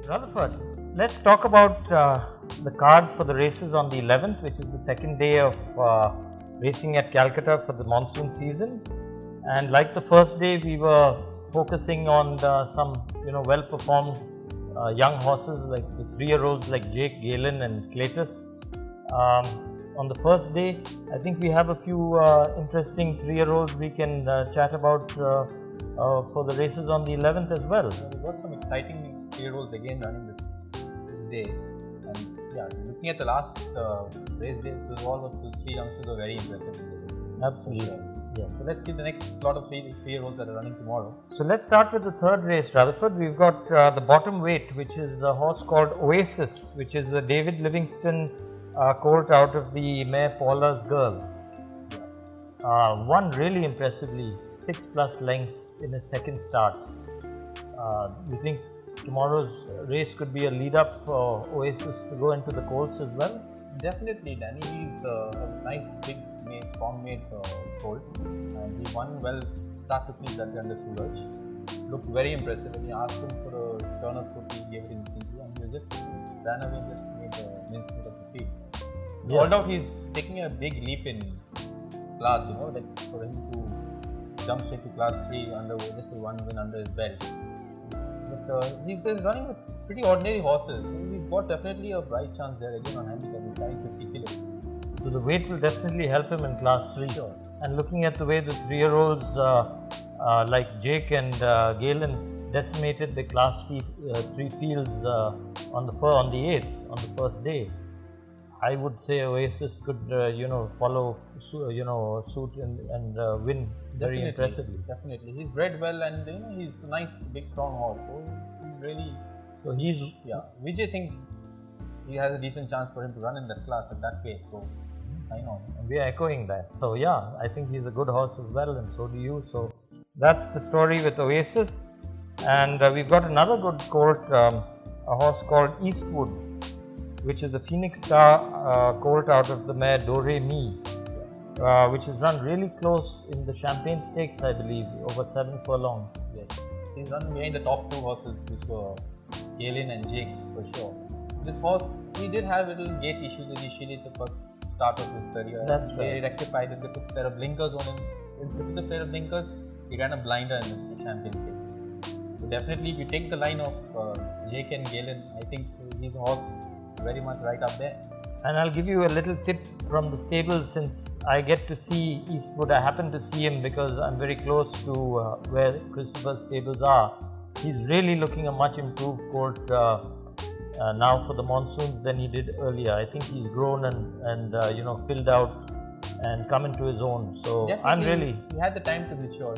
Rutherford, let's talk about the card for the races on the 11th, which is the second day of racing at Calcutta for the monsoon season. And like the first day, we were focusing on some, well-performed young horses like the 3-year-olds like Jake, Galen, and Cletus. On the first day, I think we have a few interesting 3-year-olds we can chat about for the races on the 11th as well. We've got some exciting 3-year-olds again running this day. And yeah, looking at the last race day, all of the 3 youngsters are very impressive. Absolutely. Sure. Yeah. So let's see the next lot of 3-year-olds that are running tomorrow. So let's start with the third race, Rutherford. We've got the bottom weight, which is a horse called Oasis, which is a David Livingston colt out of the mare Paula's Girl. Won really impressively, 6+ lengths in his second start. You think tomorrow's race could be a lead up for Oasis to go into the colts as well? Definitely, Danny. He's a nice, big, strong made colt, and he won well. Start to finish that under Suraj. Looked very impressive. When he asked him for a turn of foot, he gave it instantly, and he just ran away and just made a mincemeat of the field. No doubt he's taking a big leap in class, like for him to jump straight to class 3 under just one win under his belt. But he's running with pretty ordinary horses. He's got definitely a bright chance there again on handicap. He's carrying 50 kilos. So the weight will definitely help him in class 3. Sure. And looking at the way the 3-year-olds like Jake and Galen decimated the class 3 fields on the 8th, on the first day, I would say Oasis could follow suit and win very impressively. Definitely, he's bred well, and he's a nice, big, strong horse. So he's really. So he's Vijay thinks he has a decent chance for him to run in that class at that pace. So I know. And we are echoing that. So yeah, I think he's a good horse as well, and so do you. So that's the story with Oasis, and we've got another good colt, a horse called Eastwood, which is a Phoenix Star colt out of the mare Do Re Mi, which is run really close in the Champagne Stakes, I believe, over 7 furlongs. Yes, he's run behind the top 2 horses, which were Galen and Jake for sure. This horse, he did have little gait issues initially at the first start of his career. That's they right. rectified it. They put a pair of blinkers on him. With the pair of blinkers, he ran a blinder in the Champagne Stakes. So definitely, if you take the line of Jake and Galen, I think he's a horse very much right up there. And I'll give you a little tip from the stable, since I get to see Eastwood. I happen to see him because I'm very close to where Christopher's stables are. He's really looking a much improved colt now for the monsoons than he did earlier. I think he's grown and filled out and come into his own. So definitely, he had the time to mature.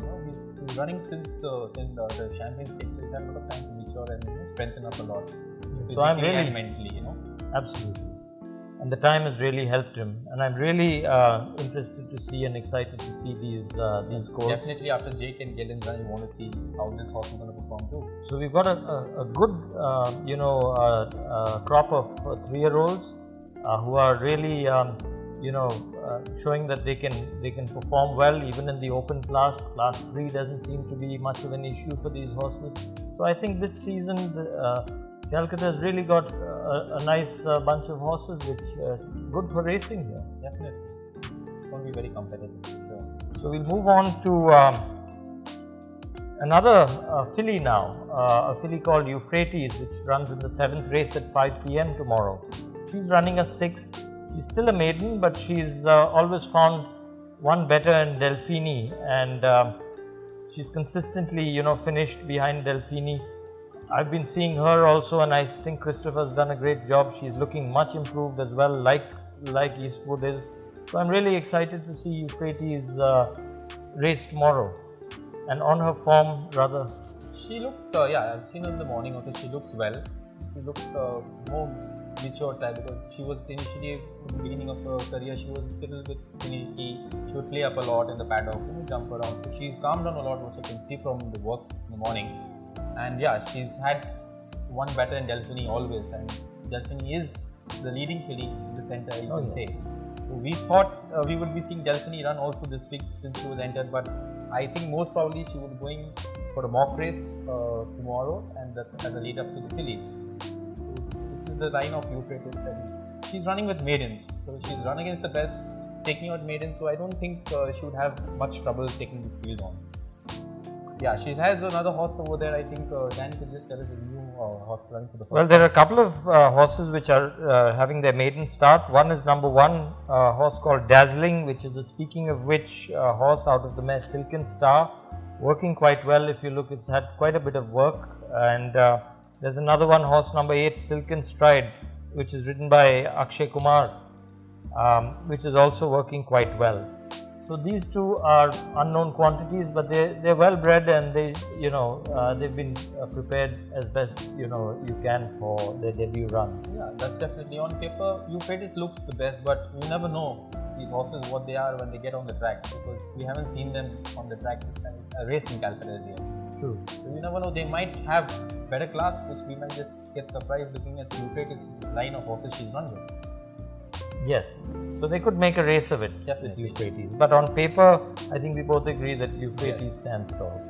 He's running since the Champagne Stakes. He's had a lot of time to mature and strengthen up a lot. So I'm really and mentally, Absolutely. And the time has really helped him, and I'm really interested to see and excited to see these colts. Definitely, after Jake and Galen run, you want to see how this horse is going to perform too. So we've got a good crop of 3-year-olds who are really showing that they can perform well even in the open class. Class 3 doesn't seem to be much of an issue for these horses. So I think this season Calcutta has really got a nice bunch of horses, which is good for racing here. Definitely. It's going to be very competitive. So we'll move on to another filly now, a filly called Euphrates, which runs in the 7th race at 5 p.m. tomorrow. She's running a 6. She's still a maiden, but she's always found one better in Delphini, and she's consistently, finished behind Delphini. I've been seeing her also, and I think Christopher's done a great job. She's looking much improved as well, like Eastwood is. So I'm really excited to see Euphrates race tomorrow. And on her form, rather, she looked, I've seen her in the morning also. She looks well. She looked more mature type, because she was initially, at the beginning of her career, she was a little bit finicky. She would play up a lot in the paddock, jump around. So she's calmed down a lot, which I can see from the work in the morning. And she's had one better in Delphini always, and Delphini is the leading filly in the centre, you can say. So we thought we would be seeing Delphini run also this week since she was entered, but I think most probably she would be going for a mock race tomorrow, and as a lead up to the fillies. is the line of Euphrates, and she's running with maidens. So she's run against the best, taking out maidens. So I don't think she would have much trouble taking the field on. Yeah, she has another horse over there. I think Dan could just tell us a new horse running for the first. Well, there are a couple of horses which are having their maiden start. One is number 1 horse called Dazzling, which is the speaking of which horse out of the mare Silken Star, working quite well. If you look, it's had quite a bit of work. And there's another one, horse number 8, Silken Stride, which is ridden by Akshay Kumar, which is also working quite well. So these two are unknown quantities, but they're well bred, and they've been prepared as best you can for their debut run. Yeah, that's definitely on paper. Euphrates looks the best, but you never know these horses what they are when they get on the track, because we haven't seen them on the track race in Calcutta yet. True. So you never know, they might have better class, because we might just get surprised looking at Euphrates' line of horses she's run with. Yes, so they could make a race of it Definitely. with Euphrates. But on paper, I think we both agree that Euphrates stands tall.